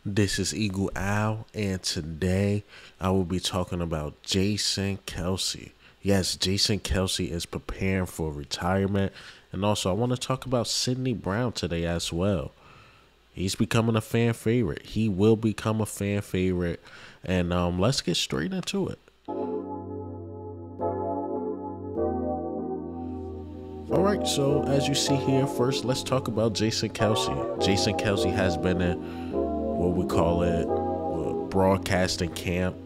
This is Eagle Al, and today I will be talking about Jason Kelce. Yes, Jason Kelce is preparing for retirement, and also I want to talk about Sidney Brown today as well. He's becoming a fan favorite. He will become a fan favorite, and let's get straight into it. All right, so as you see here, first let's talk about Jason Kelce. Jason Kelce has been in what we call it broadcasting camp,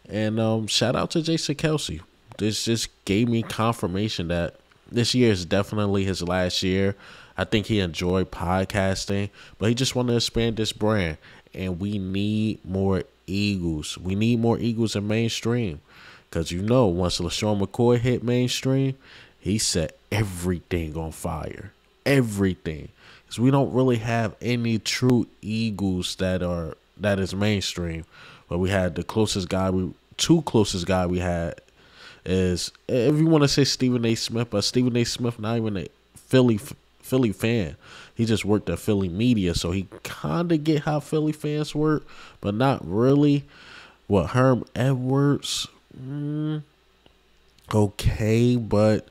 and shout out to Jason Kelce. This just gave me confirmation that this year is definitely his last year. I think he enjoyed podcasting, but he just wanted to expand this brand, and we need more Eagles. We need more Eagles in mainstream. Because once LaShawn McCoy hit mainstream, he set everything on fire. Everything. Because we don't really have any true Eagles that is mainstream. But we had two closest guy we had is, if you want to say Stephen A. Smith, but Stephen A. Smith not even a Philly fan. He just worked at Philly media, so he kind of get how Philly fans work, but not really. Herm Edwards, okay, but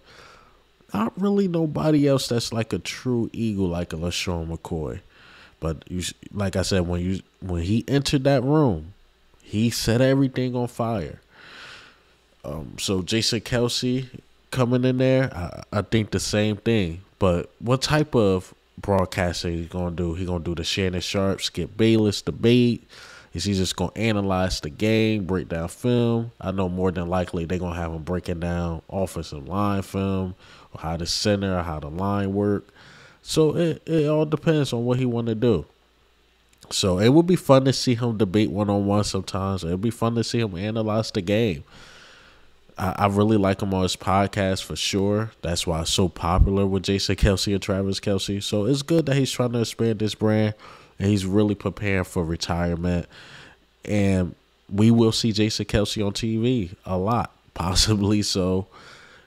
not really nobody else that's like a true Eagle like a LaShawn McCoy. But like I said, when he entered that room, he set everything on fire. So Jason Kelce coming in there, I think the same thing. But what type of broadcasting he gonna do? He gonna do the Shannon Sharp, Skip Bayless debate? Is he just gonna analyze the game, break down film? I know more than likely they're gonna have him breaking down offensive line film, or how the center, or how the line work. So it all depends on what he want to do. So it would be fun to see him debate one-on-one sometimes. It would be fun to see him analyze the game. I really like him on his podcast for sure. That's why it's so popular with Jason Kelce and Travis Kelce. So it's good that he's trying to expand this brand, and he's really preparing for retirement. And we will see Jason Kelce on TV a lot, possibly. So,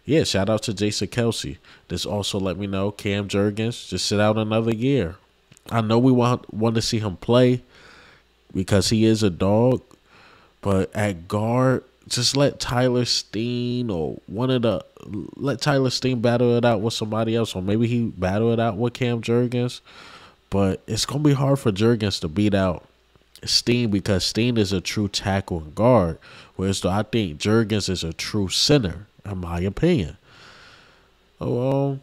yeah, shout out to Jason Kelce. This also let me know Cam Jurgens just sit out another year. I know we want to see him play because he is a dog, but at guard, just let Tyler Steen battle it out with somebody else, or maybe he battle it out with Cam Jurgens. But it's gonna be hard for Jurgens to beat out Steen because Steen is a true tackle and guard, whereas I think Jurgens is a true center, in my opinion. Oh,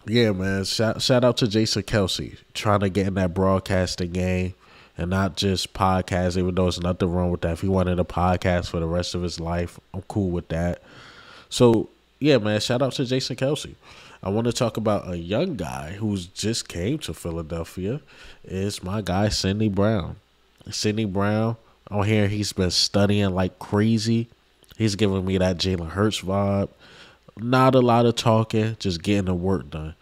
yeah, man. Shout out to Jason Kelce trying to get in that broadcasting game and not just podcast, even though there's nothing wrong with that. If he wanted a podcast for the rest of his life, I'm cool with that. So, yeah, man, shout out to Jason Kelce. I want to talk about a young guy who's just came to Philadelphia. It's my guy, Sidney Brown. Sidney Brown, on here, he's been studying like crazy. He's giving me that Jalen Hurts vibe. Not a lot of talking, just getting the work done.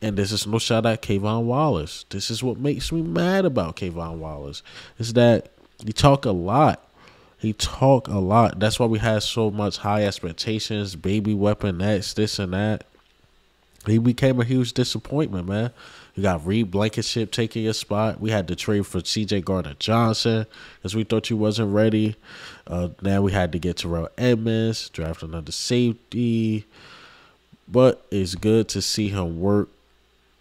And this is no shout at Kayvon Wallace. This is what makes me mad about Kayvon Wallace. Is that he talk a lot. That's why we had so much high expectations. Baby Weapon X, this and that. He became a huge disappointment, man. You got Reed Blankenship taking your spot. We had to trade for C.J. Gardner-Johnson because we thought you wasn't ready. Now we had to get Terrell Edmonds, draft another safety. But it's good to see him work,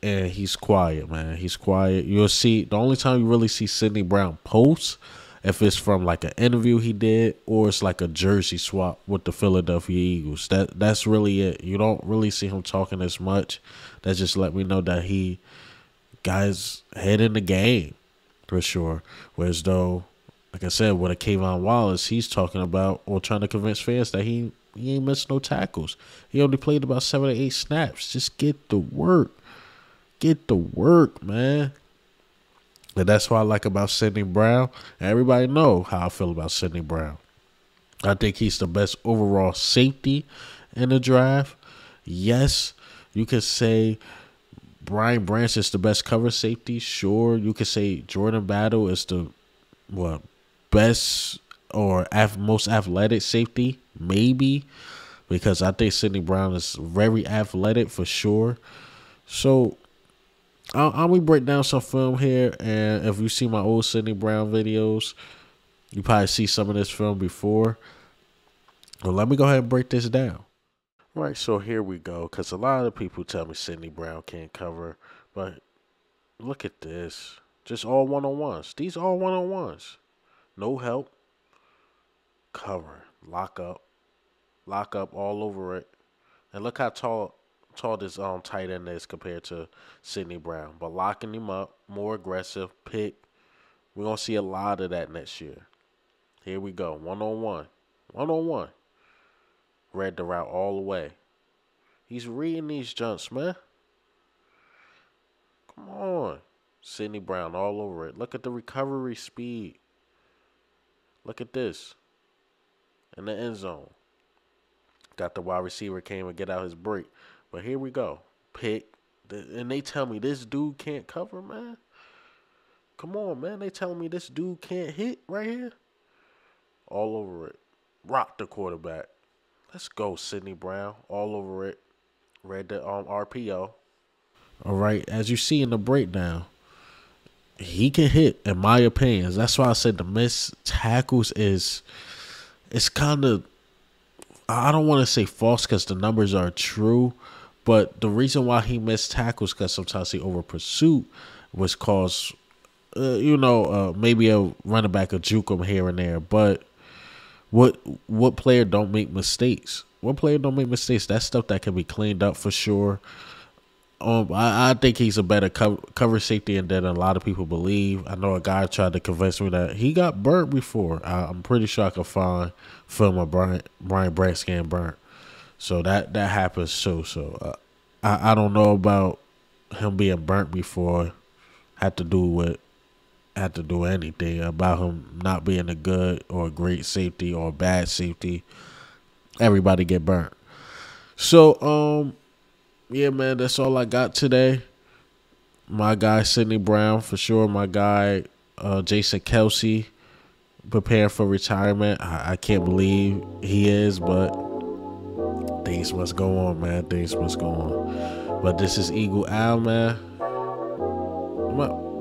and he's quiet, man. He's quiet. You'll see, the only time you really see Sidney Brown post, if it's from like an interview he did, or it's like a jersey swap with the Philadelphia Eagles. That's really it. You don't really see him talking as much. That just let me know that he guy's head in the game for sure. Whereas though, like I said, with a Kayvon Wallace, he's talking about or trying to convince fans that he ain't missed no tackles. He only played about 7 or 8 snaps. Just get the work. Get the work, man. And that's what I like about Sidney Brown. And everybody know how I feel about Sidney Brown. I think he's the best overall safety in the draft. Yes, you could say Brian Branch is the best cover safety. Sure, you could say Jordan Battle is the best or most athletic safety. Maybe, because I think Sidney Brown is very athletic for sure. So I'll be break down some film here, and if you see my old Sidney Brown videos, you probably see some of this film before. Well, let me go ahead and break this down. Right, so here we go. Because a lot of people tell me Sidney Brown can't cover, but look at this. Just all one-on-ones. These all one-on-ones. No help. Cover. Lock up all over it. And look how tall this tight end is compared to Sidney Brown. But locking him up, more aggressive, pick. We're going to see a lot of that next year. Here we go. One-on-one. One-on-one. Read the route all the way. He's reading these jumps, man. Come on. Sidney Brown all over it. Look at the recovery speed. Look at this. In the end zone. Got the wide receiver came and get out his break. But here we go. Pick. And they tell me this dude can't cover, man. Come on, man. They telling me this dude can't hit right here. All over it. Rock the quarterback. Let's go, Sidney Brown. All over it. Read the RPO. All right. As you see in the breakdown, he can hit, in my opinion. That's why I said the missed tackles it's kind of, I don't want to say false because the numbers are true, but the reason why he missed tackles because sometimes he over pursuit was cause, maybe a running back will juke him here and there. But what player don't make mistakes? What player don't make mistakes? That's stuff that can be cleaned up for sure. I think he's a better cover safety than a lot of people believe. I know a guy tried to convince me that he got burnt before. I'm pretty sure I could find film of Brian Branch getting burnt. So that happens too. So I don't know about him being burnt before. Had to do anything about him not being a good or a great safety or a bad safety. Everybody get burnt. So yeah, man, that's all I got today. My guy, Sidney Brown, for sure. My guy, Jason Kelce, preparing for retirement. I can't believe he is, but things must go on, man. Things must go on. But this is Eagle Al, man. I'm out.